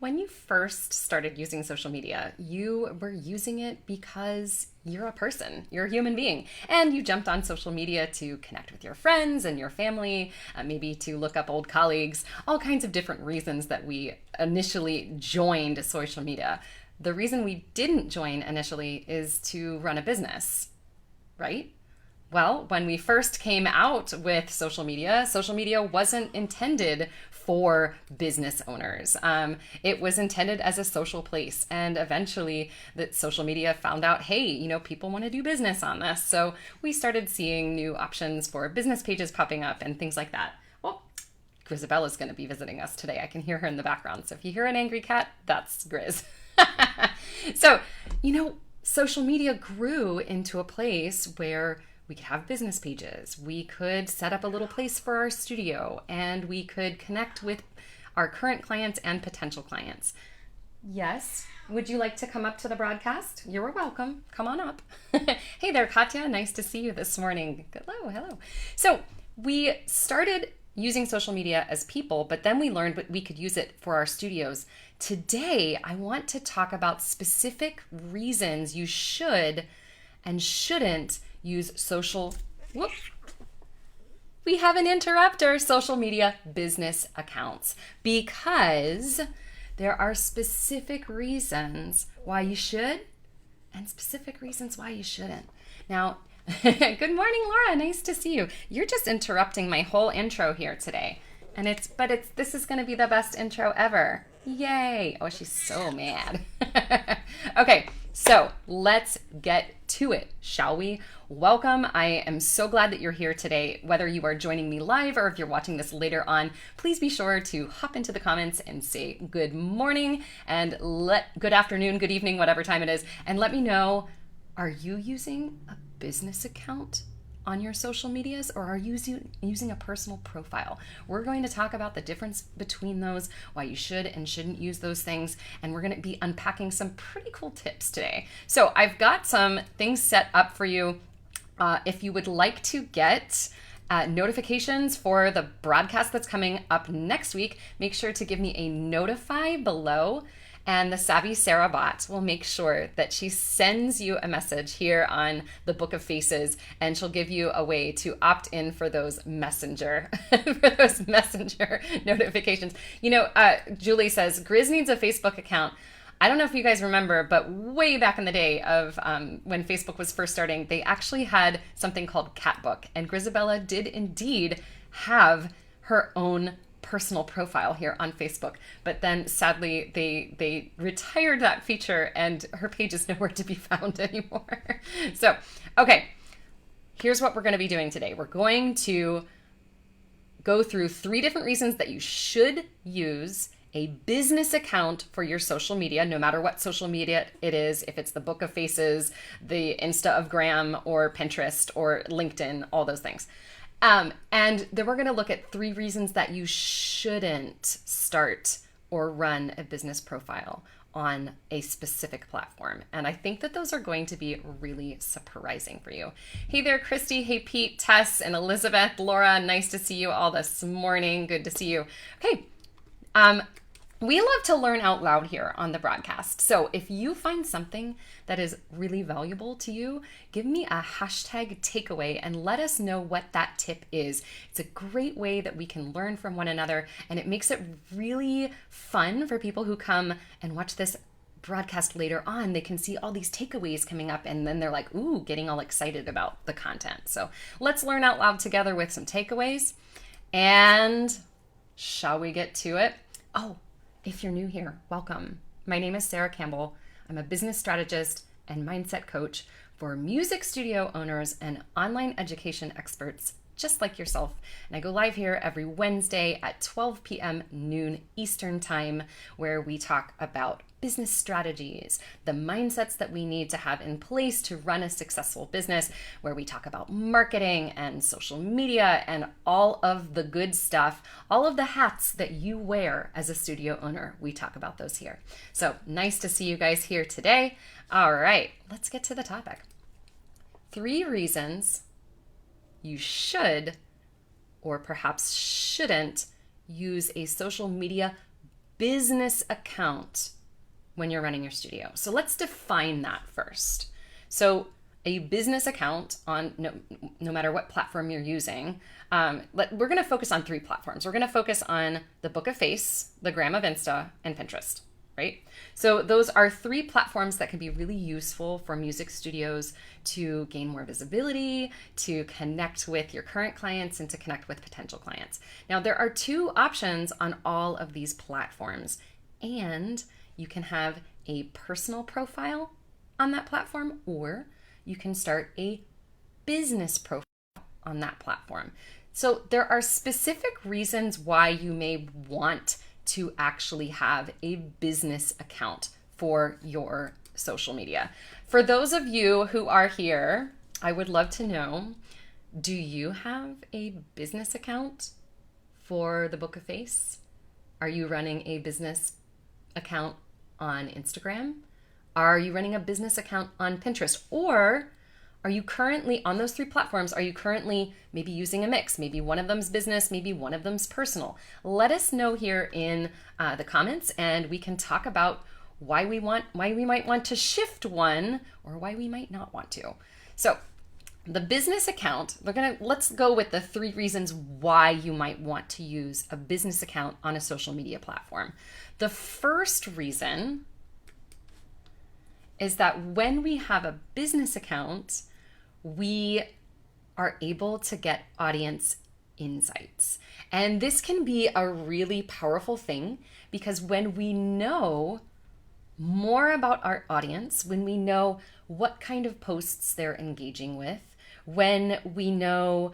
when you first started using social media, you were using it because you're a person, you're a human being, and you jumped on social media to connect with your friends and your family, maybe to look up old colleagues, all kinds of different reasons that we initially joined social media. The reason we didn't join initially is to run a business, right? Well, when we first came out with social media wasn't intended for business owners. It was intended as a social place. And eventually, that social media found out, hey, people want to do business on this. So we started seeing new options for business pages popping up and things like that. Well, Grisabella's going to be visiting us today. I can hear her in the background. So if you hear an angry cat, that's Grizz. So, social media grew into a place where we could have business pages. We could set up a little place for our studio, and we could connect with our current clients and potential clients. Yes. Would you like to come up to the broadcast? You're welcome. Come on up. Hey there, Katya. Nice to see you this morning. Hello. So we started using social media as people, but then we learned we could use it for our studios. Today, I want to talk about specific reasons you should and shouldn't use we have an interrupter, social media business accounts, because there are specific reasons why you should and specific reasons why you shouldn't. Now, good morning, Laura. Nice to see you. You're just interrupting my whole intro here today. And this is going to be the best intro ever. Yay. Oh, she's so mad. Okay, so let's get to it, shall we? Welcome. I am so glad that you're here today. Whether you are joining me live or if you're watching this later on, please be sure to hop into the comments and say good morning and good afternoon, good evening, whatever time it is, and let me know, are you using a business account on your social medias, or are you using a personal profile? We're going to talk about the difference between those, why you should and shouldn't use those things, and we're going to be unpacking some pretty cool tips today. So I've got some things set up for you. If you would like to get notifications for the broadcast that's coming up next week, make sure to give me a notify below. And the Savvy Sara bot will make sure that she sends you a message here on the Book of Faces, and she'll give you a way to opt in for those messenger notifications. Julie says, Grizz needs a Facebook account. I don't know if you guys remember, but way back in the day of when Facebook was first starting, they actually had something called Catbook, and Grizabella did indeed have her own personal profile here on Facebook, but then sadly they retired that feature and her page is nowhere to be found anymore. So, okay, here's what we're going to be doing today. We're going to go through 3 different reasons that you should use a business account for your social media, no matter what social media it is, if it's the Book of Faces, the Insta of Gram, or Pinterest, or LinkedIn, all those things. And then we're going to look at 3 reasons that you shouldn't start or run a business profile on a specific platform. And I think that those are going to be really surprising for you. Hey there, Christy. Hey, Pete, Tess, and Elizabeth, Laura. Nice to see you all this morning. Good to see you. Okay. We love to learn out loud here on the broadcast. So if you find something that is really valuable to you, give me a hashtag takeaway and let us know what that tip is. It's a great way that we can learn from one another, and it makes it really fun for people who come and watch this broadcast later on. They can see all these takeaways coming up, and then they're like, ooh, getting all excited about the content. So let's learn out loud together with some takeaways. And shall we get to it? Oh, if you're new here, welcome. My name is Sara Campbell. I'm a business strategist and mindset coach for music studio owners and online education experts just like yourself. And I go live here every Wednesday at 12 p.m. noon Eastern time, where we talk about business strategies, the mindsets that we need to have in place to run a successful business, where we talk about marketing and social media and all of the good stuff, all of the hats that you wear as a studio owner. We talk about those here. So nice to see you guys here today. All right, let's get to the topic. 3 reasons you should or perhaps shouldn't use a social media business account when you're running your studio. So let's define that first. So a business account on no matter what platform you're using, we're going to focus on 3 platforms. We're going to focus on the Book of Face, the Gram of Insta, and Pinterest, right? So those are 3 platforms that can be really useful for music studios to gain more visibility, to connect with your current clients, and to connect with potential clients. Now, there are 2 options on all of these platforms, and you can have a personal profile on that platform, or you can start a business profile on that platform. So there are specific reasons why you may want to actually have a business account for your social media. For those of you who are here, I would love to know, do you have a business account for the Book of Face? Are you running a business account on Instagram? Are you running a business account on Pinterest? Or are you currently on those 3 platforms? Are you currently maybe using a mix? Maybe one of them's business, maybe one of them's personal. Let us know here in the comments, and we can talk about why we might want to shift one, or why we might not want to. So the business account, let's go with the 3 reasons why you might want to use a business account on a social media platform. The first reason is that when we have a business account, we are able to get audience insights. And this can be a really powerful thing, because when we know more about our audience, when we know what kind of posts they're engaging with, when we know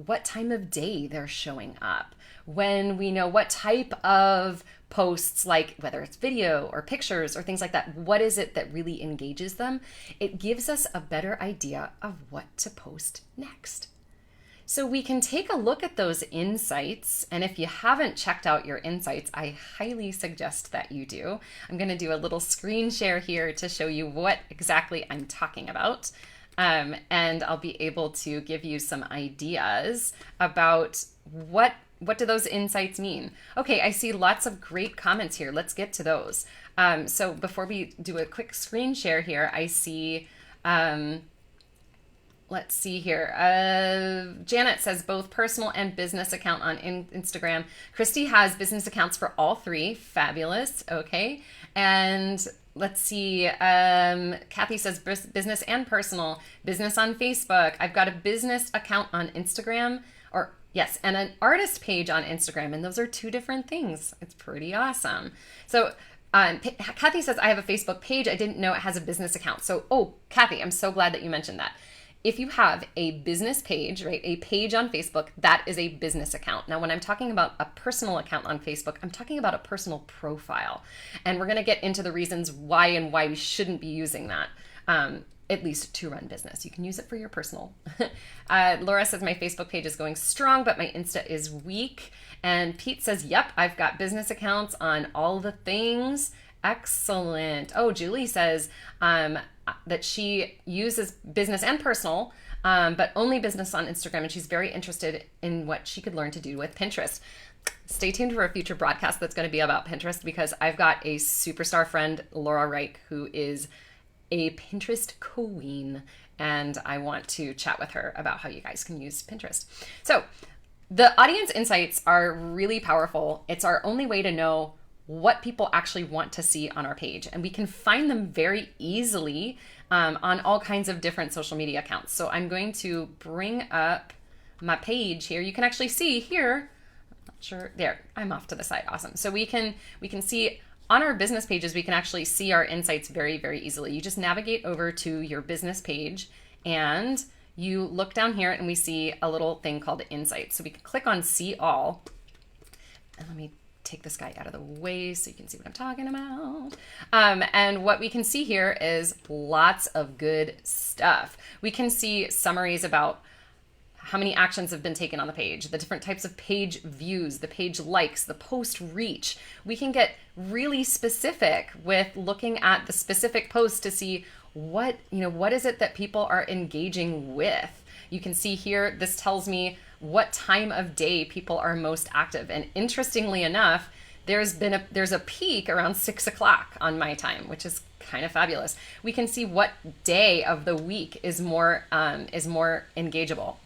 what time of day they're showing up, when we know what type of posts, like whether it's video or pictures or things like that, what is it that really engages them, it gives us a better idea of what to post next. So we can take a look at those insights, and if you haven't checked out your insights, I highly suggest that you do. I'm going to do a little screen share here to show you what exactly I'm talking about. And I'll be able to give you some ideas about what do those insights mean. Okay, I see lots of great comments here. Let's get to those. So before we do a quick screen share here, I see, let's see here. Janet says both personal and business account on Instagram. Christy has business accounts for all 3. Fabulous. Okay. And let's see. Kathy says business and personal. Business on Facebook. I've got a business account on Instagram, or yes, and an artist page on Instagram. And those are 2 different things. It's pretty awesome. So Kathy says, I have a Facebook page. I didn't know it has a business account. So, Kathy, I'm so glad that you mentioned that. If you have a business page, right, a page on Facebook, that is a business account. Now, when I'm talking about a personal account on Facebook, I'm talking about a personal profile. And we're going to get into the reasons why and why we shouldn't be using that, at least to run business. You can use it for your personal. Laura says, my Facebook page is going strong, but my Insta is weak. And Pete says, yep, I've got business accounts on all the things. Excellent. Oh, Julie says that she uses business and personal, but only business on Instagram, and she's very interested in what she could learn to do with Pinterest. Stay tuned for a future broadcast that's going to be about Pinterest, because I've got a superstar friend, Laura Reich, who is a Pinterest queen, and I want to chat with her about how you guys can use Pinterest. So the audience insights are really powerful. It's our only way to know what people actually want to see on our page. And we can find them very easily on all kinds of different social media accounts. So I'm going to bring up my page here. You can actually see here, I'm not sure, there, I'm off to the side, awesome. So we can see on our business pages, we can actually see our insights very, very easily. You just navigate over to your business page and you look down here and we see a little thing called insights. So we can click on see all, and let me take this guy out of the way so you can see what I'm talking about. And what we can see here is lots of good stuff. We can see summaries about how many actions have been taken on the page, the different types of page views, the page likes, the post reach. We can get really specific with looking at the specific post to see what is it that people are engaging with. You can see here, this tells me what time of day people are most active. And interestingly enough, there's a peak around 6 o'clock on my time, which is kind of fabulous. We can see what day of the week is more engageable.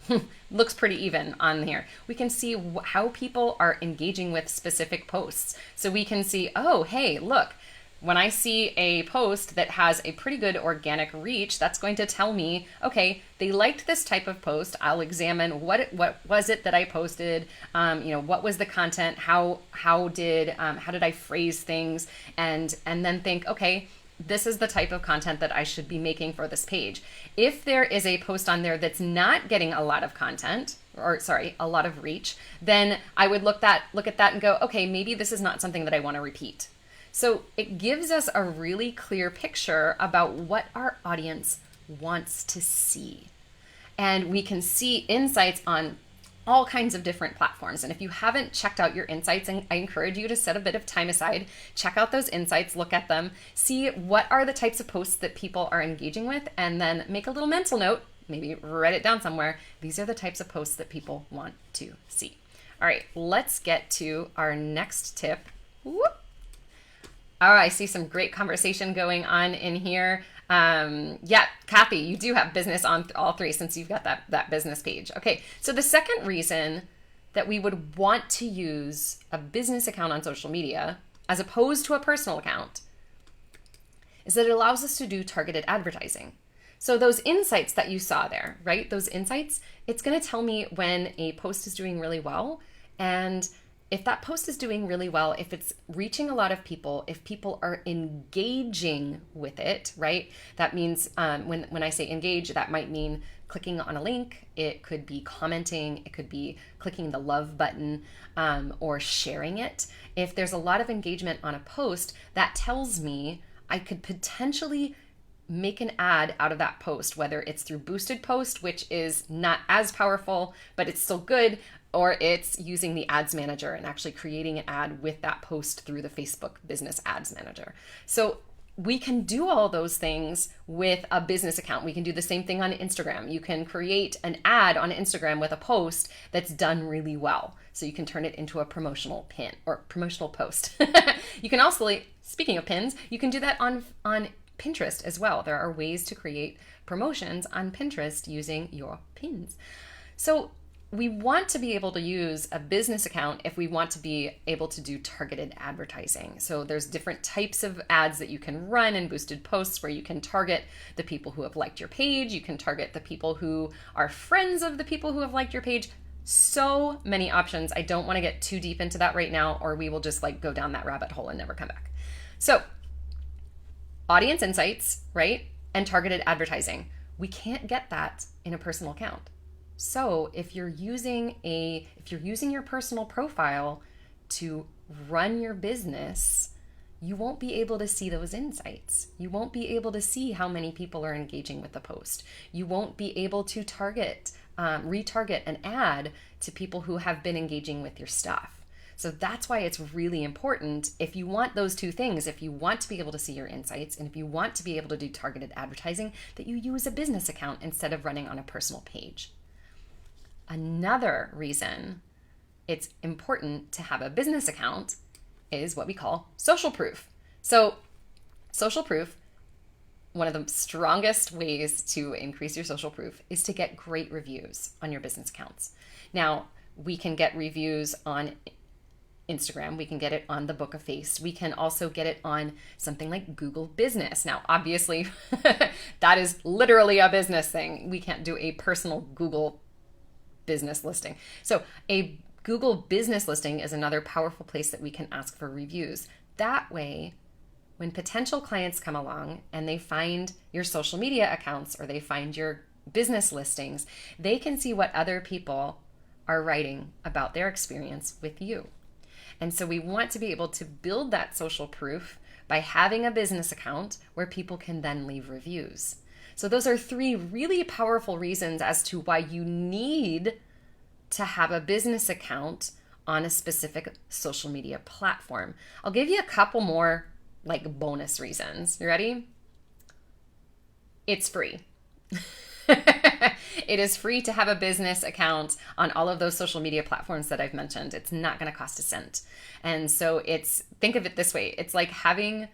Looks pretty even on here. We can see how people are engaging with specific posts. So we can see, oh, hey, look, when I see a post that has a pretty good organic reach, that's going to tell me, okay, they liked this type of post. I'll examine what was it that I posted. What was the content? How did I phrase things? And then think, okay, this is the type of content that I should be making for this page. If there is a post on there that's not getting a lot of content, a lot of reach, then I would look at that and go, okay, maybe this is not something that I want to repeat. So it gives us a really clear picture about what our audience wants to see. And we can see insights on all kinds of different platforms. And if you haven't checked out your insights, and I encourage you to set a bit of time aside, check out those insights, look at them, see what are the types of posts that people are engaging with, and then make a little mental note, maybe write it down somewhere. These are the types of posts that people want to see. All right, let's get to our next tip. Whoop. Oh, I see some great conversation going on in here. Yeah, Kathy, you do have business on all three since you've got that business page. Okay, so the second reason that we would want to use a business account on social media as opposed to a personal account is that it allows us to do targeted advertising. So those insights that you saw there, right? Those insights, it's going to tell me when a post is doing really well. And if that post is doing really well, if it's reaching a lot of people, if people are engaging with it, right? That means when I say engage, that might mean clicking on a link. It could be commenting. It could be clicking the love button or sharing it. If there's a lot of engagement on a post, that tells me I could potentially make an ad out of that post, whether it's through boosted post, which is not as powerful, but it's still good, or it's using the ads manager and actually creating an ad with that post through the Facebook Business Ads Manager. So we can do all those things with a business account. We can do the same thing on Instagram. You can create an ad on Instagram with a post that's done really well. So you can turn it into a promotional pin or promotional post. You can also, speaking of pins, you can do that on Pinterest as well. There are ways to create promotions on Pinterest using your pins. So we want to be able to use a business account if we want to be able to do targeted advertising. So there's different types of ads that you can run in boosted posts where you can target the people who have liked your page. You can target the people who are friends of the people who have liked your page. So many options. I don't want to get too deep into that right now, or we will just go down that rabbit hole and never come back. So audience insights, right? And targeted advertising. We can't get that in a personal account. So if you're using your personal profile to run your business, you won't be able to see those insights. You won't be able to see how many people are engaging with the post. You won't be able to retarget an ad to people who have been engaging with your stuff. So that's why it's really important, if you want those two things, if you want to be able to see your insights and if you want to be able to do targeted advertising, that you use a business account instead of running on a personal page. Another reason it's important to have a business account is what we call social proof. So social proof, one of the strongest ways to increase your social proof is to get great reviews on your business accounts. Now, we can get reviews on Instagram. We can get it on the Book of Face. We can also get it on something like Google Business. Now, obviously, that is literally a business thing. We can't do a personal Google business listing. So a Google business listing is another powerful place that we can ask for reviews. That way, when potential clients come along and they find your social media accounts or they find your business listings, they can see what other people are writing about their experience with you. And so we want to be able to build that social proof by having a business account where people can then leave reviews. So those are three really powerful reasons as to why you need to have a business account on a specific social media platform. I'll give you a couple more bonus reasons. You ready? It's free. It is free to have a business account on all of those social media platforms that I've mentioned. It's not going to cost a cent. And so think of it this way. It's like having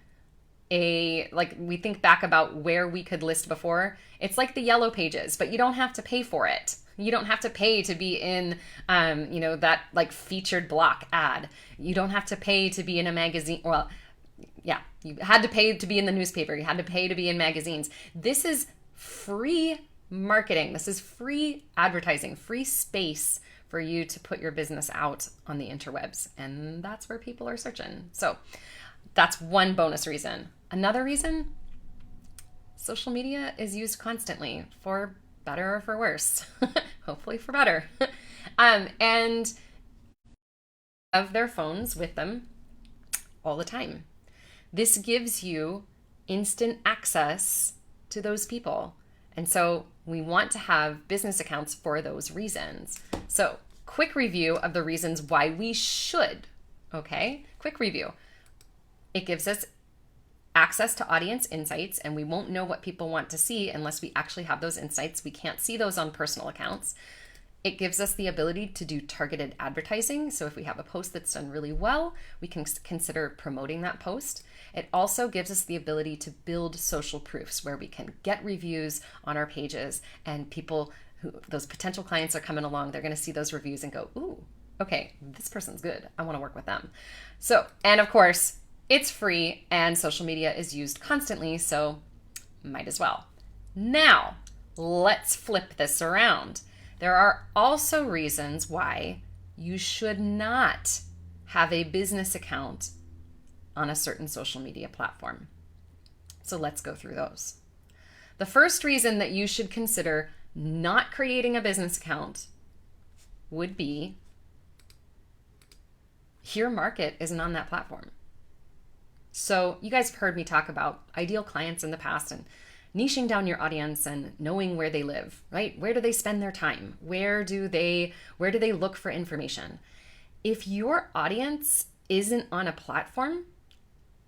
like we think back about where we could list before. It's like the yellow pages, but you don't have to pay for it. You don't have to pay to be in, that like featured block ad. You don't have to pay to be in a magazine. Well, yeah, you had to pay to be in the newspaper. You had to pay to be in magazines. This is free marketing. This is free advertising, free space for you to put your business out on the interwebs. And that's where people are searching. So that's one bonus reason. Another reason, social media is used constantly for better or for worse. Hopefully for better. And have their phones with them all the time. This gives you instant access to those people. And so we want to have business accounts for those reasons. So quick review of the reasons why we should. Okay, quick review. It gives us access to audience insights, and we won't know what people want to see unless we actually have those insights. We can't see those on personal accounts. It gives us the ability to do targeted advertising. So if we have a post that's done really well, we can consider promoting that post. It also gives us the ability to build social proofs where we can get reviews on our pages, and those potential clients are coming along. They're going to see those reviews and go, ooh, okay, this person's good. I want to work with them. So, and of course, it's free and social media is used constantly, so might as well. Now, let's flip this around. There are also reasons why you should not have a business account on a certain social media platform. So let's go through those. The first reason that you should consider not creating a business account would be your market isn't on that platform. So you guys have heard me talk about ideal clients in the past and niching down your audience and knowing where they live, right? Where do they spend their time? Where do they look for information? If your audience isn't on a platform,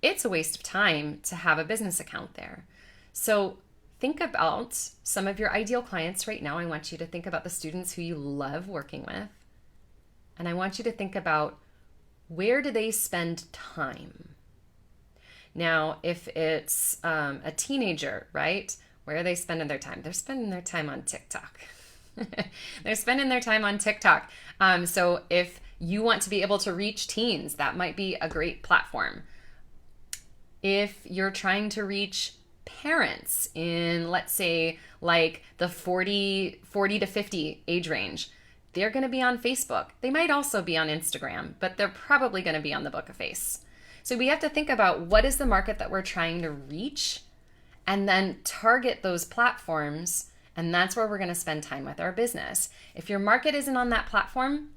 it's a waste of time to have a business account there. So think about some of your ideal clients right now. I want you to think about the students who you love working with. And I want you to think about, where do they spend time? Now, if it's a teenager, right? Where are they spending their time? They're spending their time on TikTok. They're spending their time on TikTok. So if you want to be able to reach teens, that might be a great platform. If you're trying to reach parents in, let's say, like the 40 to 50 age range, they're going to be on Facebook. They might also be on Instagram, but they're probably going to be on the Book of Face. So we have to think about, what is the market that we're trying to reach, and then target those platforms, and that's where we're going to spend time with our business. If your market isn't on that platform,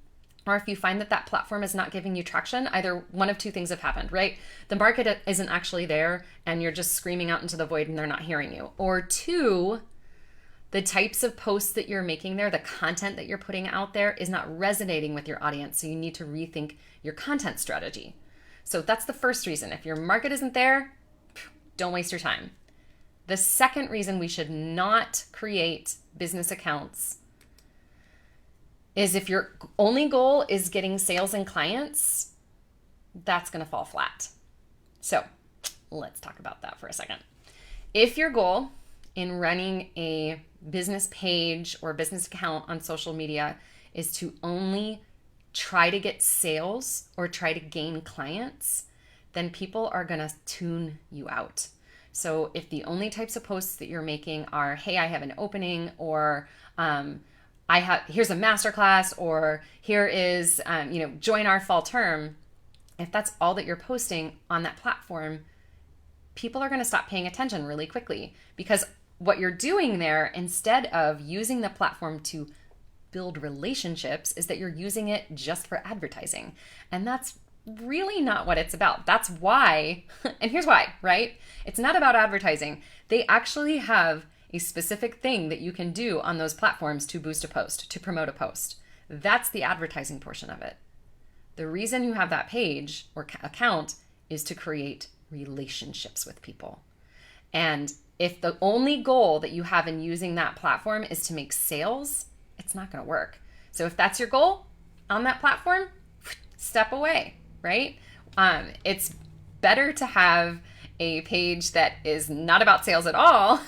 or if you find that that platform is not giving you traction, either one of two things have happened, right? The market isn't actually there and you're just screaming out into the void and they're not hearing you. Or two, the types of posts that you're making there, the content that you're putting out there is not resonating with your audience. So you need to rethink your content strategy. So that's the first reason. If your market isn't there, don't waste your time. The second reason we should not create business accounts is if your only goal is getting sales and clients, that's going to fall flat. So let's talk about that for a second. If your goal in running a business page or business account on social media is to only try to get sales or try to gain clients, then people are going to tune you out. So if the only types of posts that you're making are, hey, I have an opening, or here's a masterclass, or here is, join our fall term. If that's all that you're posting on that platform, people are going to stop paying attention really quickly, because what you're doing there, instead of using the platform to build relationships, is that you're using it just for advertising. And that's really not what it's about. That's why, and here's why, right? It's not about advertising. They actually have a specific thing that you can do on those platforms to boost a post, to promote a post. That's the advertising portion of it. The reason you have that page or account is to create relationships with people. And If the only goal that you have in using that platform is to make sales, it's not going to work. So if that's your goal on that platform, step away, right? It's better to have a page that is not about sales at all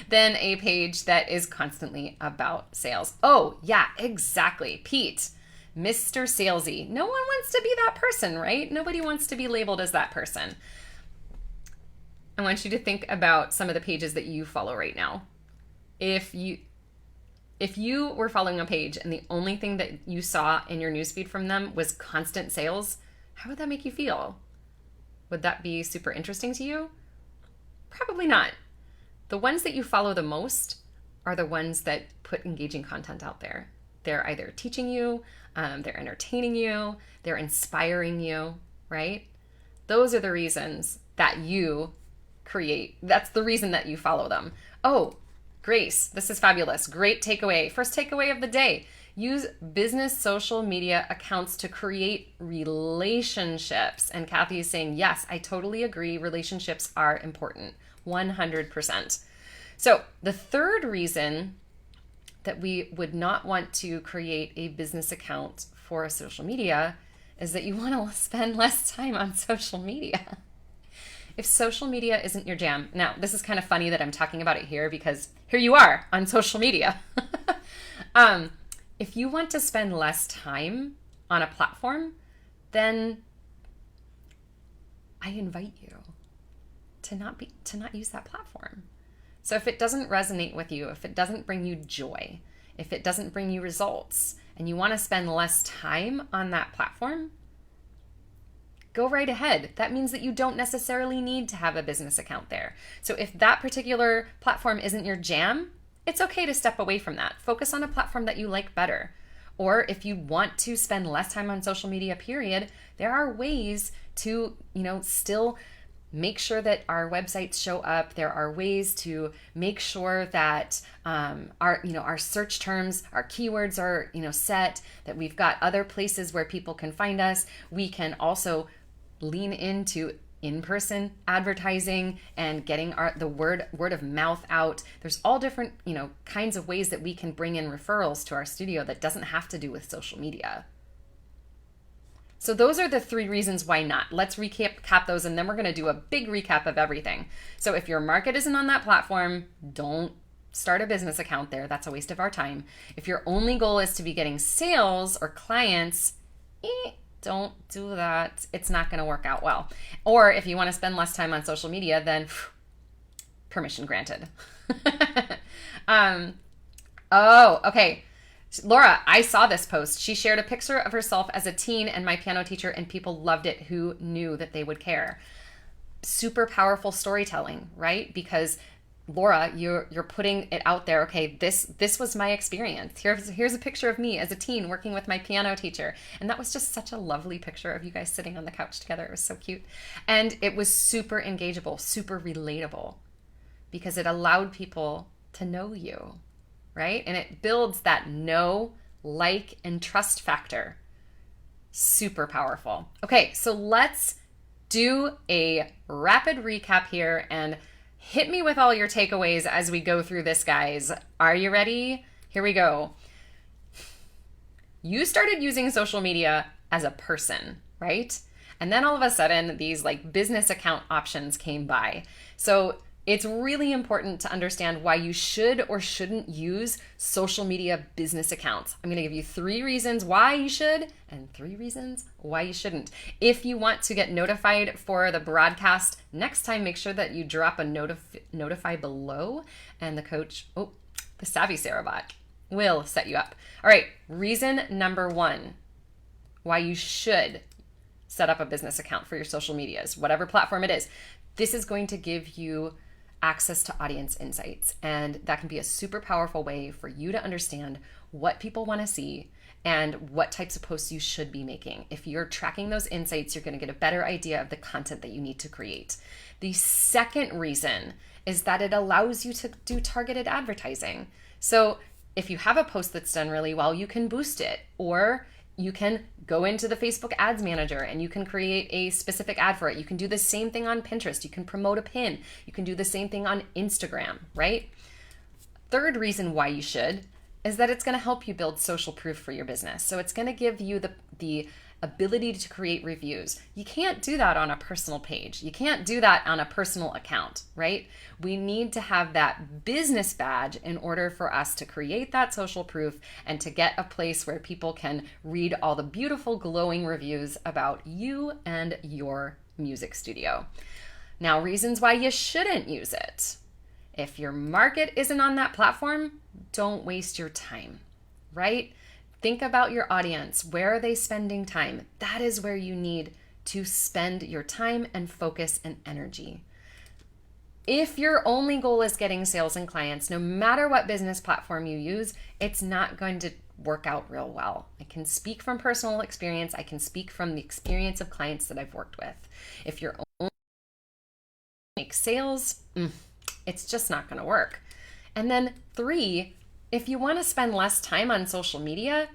than a page that is constantly about sales. Oh, yeah, exactly. Pete, Mr. Salesy. No one wants to be that person, right? Nobody wants to be labeled as that person. I want you to think about some of the pages that you follow right now. If you were following a page and the only thing that you saw in your newsfeed from them was constant sales, how would that make you feel? Would that be super interesting to you? Probably not. The ones that you follow the most are the ones that put engaging content out there. They're either teaching you, they're entertaining you, they're inspiring you, right? Those are the reasons that you create. That's the reason that you follow them. Oh, Grace, this is fabulous. Great takeaway. First takeaway of the day. Use business social media accounts to create relationships. And Kathy is saying, yes, I totally agree. Relationships are important. 100%. So the third reason that we would not want to create a business account for a social media is that you want to spend less time on social media. If social media isn't your jam, now this is kind of funny that I'm talking about it here because here you are on social media. If you want to spend less time on a platform, then I invite you to not use that platform. So if it doesn't resonate with you, if it doesn't bring you joy, if it doesn't bring you results, and you want to spend less time on that platform, go right ahead. That means that you don't necessarily need to have a business account there. So if that particular platform isn't your jam, it's okay to step away from that. Focus on a platform that you like better. Or if you want to spend less time on social media, period, there are ways to, still make sure that our websites show up. There are ways to make sure that our search terms, our keywords are, set, that we've got other places where people can find us. We can also lean into in-person advertising and getting the word of mouth out. There's all different, kinds of ways that we can bring in referrals to our studio that doesn't have to do with social media. So those are the 3 reasons why not. Let's recap those, and then we're going to do a big recap of everything. So if your market isn't on that platform, don't start a business account there. That's a waste of our time. If your only goal is to be getting sales or clients, don't do that. It's not going to work out well. Or if you want to spend less time on social media, then permission granted. Okay. Laura, I saw this post. She shared a picture of herself as a teen and my piano teacher, and people loved it who knew that they would care. Super powerful storytelling, right? Because Laura, you're putting it out there. Okay, this was my experience. Here's a picture of me as a teen working with my piano teacher. And that was just such a lovely picture of you guys sitting on the couch together. It was so cute. And it was super engageable, super relatable, because it allowed people to know you, right? And it builds that know, like, and trust factor. Super powerful. Okay, so let's do a rapid recap here and hit me with all your takeaways as we go through this, guys. Are you ready? Here we go. You started using social media as a person, right? And then all of a sudden, these business account options came by. So it's really important to understand why you should or shouldn't use social media business accounts. I'm going to give you 3 reasons why you should and 3 reasons why you shouldn't. If you want to get notified for the broadcast next time, make sure that you drop a notify below, and the Savvy Sara bot will set you up. All right, reason number 1 why you should set up a business account for your social medias, whatever platform it is. This is going to give you access to audience insights, and that can be a super powerful way for you to understand what people want to see and what types of posts you should be making. If you're tracking those insights, you're going to get a better idea of the content that you need to create. The second reason is that it allows you to do targeted advertising. So if you have a post that's done really well, you can boost it. Or You can go into the Facebook Ads Manager and you can create a specific ad for it. You can do the same thing on Pinterest. You can promote a pin. You can do the same thing on Instagram, right? Third reason why you should is that it's going to help you build social proof for your business. So it's going to give you the ability to create reviews. You can't do that on a personal page. You can't do that on a personal account, right? We need to have that business badge in order for us to create that social proof and to get a place where people can read all the beautiful glowing reviews about you and your music studio. Now, reasons why you shouldn't use it. If your market isn't on that platform, don't waste your time, right? Think about your audience. Where are they spending time? That is where you need to spend your time and focus and energy. If your only goal is getting sales and clients, no matter what business platform you use, it's not going to work out real well. I can speak from personal experience. I can speak from the experience of clients that I've worked with. If you're only make sales, it's just not going to work. And then 3, if you want to spend less time on social media,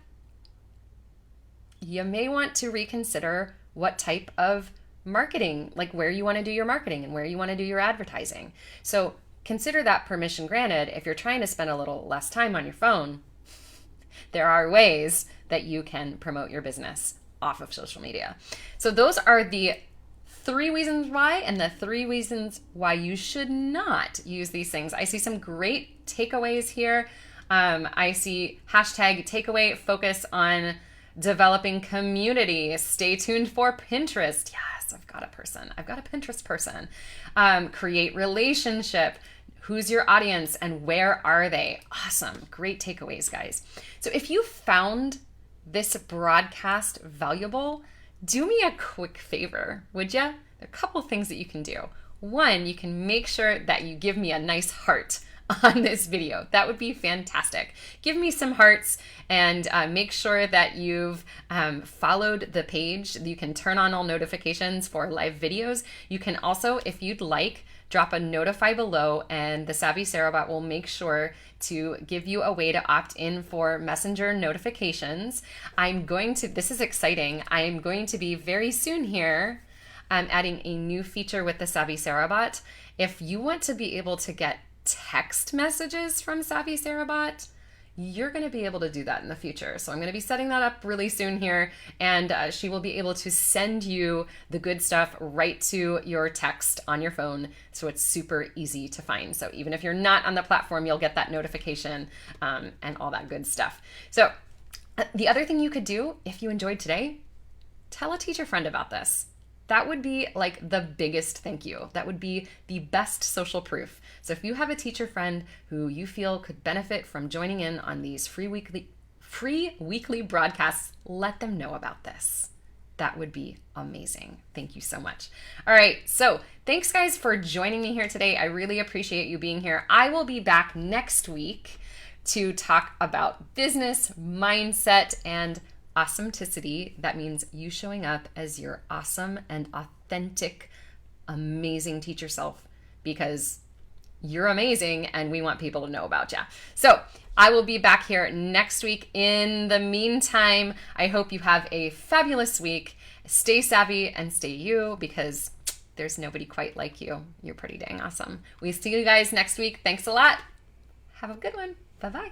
you may want to reconsider what type of marketing, like where you want to do your marketing and where you want to do your advertising. So consider that permission granted. If you're trying to spend a little less time on your phone, there are ways that you can promote your business off of social media. So those are the 3 reasons why, and the 3 reasons why you should not use these things. I see some great takeaways here. I see hashtag takeaway, focus on developing community. Stay tuned for Pinterest. Yes, I've got a Pinterest person. Create relationship. Who's your audience and where are they? Awesome. Great takeaways, guys. So if you found this broadcast valuable, do me a quick favor, would you? There are a couple things that you can do. 1, you can make sure that you give me a nice heart on this video. That would be fantastic. Give me some hearts and make sure that you've followed the page. You can turn on all notifications for live videos. You can also, if you'd like, drop a notify below and the Savvy Sara bot will make sure to give you a way to opt in for messenger notifications. This is exciting. I'm going to be very soon here adding a new feature with the Savvy Sara bot. If you want to be able to get text messages from Savvy Sara bot, you're going to be able to do that in the future. So I'm going to be setting that up really soon here, and she will be able to send you the good stuff right to your text on your phone, so it's super easy to find. So even if you're not on the platform, you'll get that notification and all that good stuff. So the other thing you could do, if you enjoyed today, tell a teacher friend about this. That would be like the biggest thank you. That would be the best social proof. So if you have a teacher friend who you feel could benefit from joining in on these free weekly broadcasts, let them know about this. That would be amazing. Thank you so much. All right, so thanks guys for joining me here today. I really appreciate you being here. I will be back next week to talk about business, mindset, and awesometicity. That means you showing up as your awesome and authentic, amazing teacher self, because you're amazing and we want people to know about you. So I will be back here next week. In the meantime, I hope you have a fabulous week. Stay savvy and stay you, because there's nobody quite like you. You're pretty dang awesome. We see you guys next week. Thanks a lot. Have a good one. Bye-bye.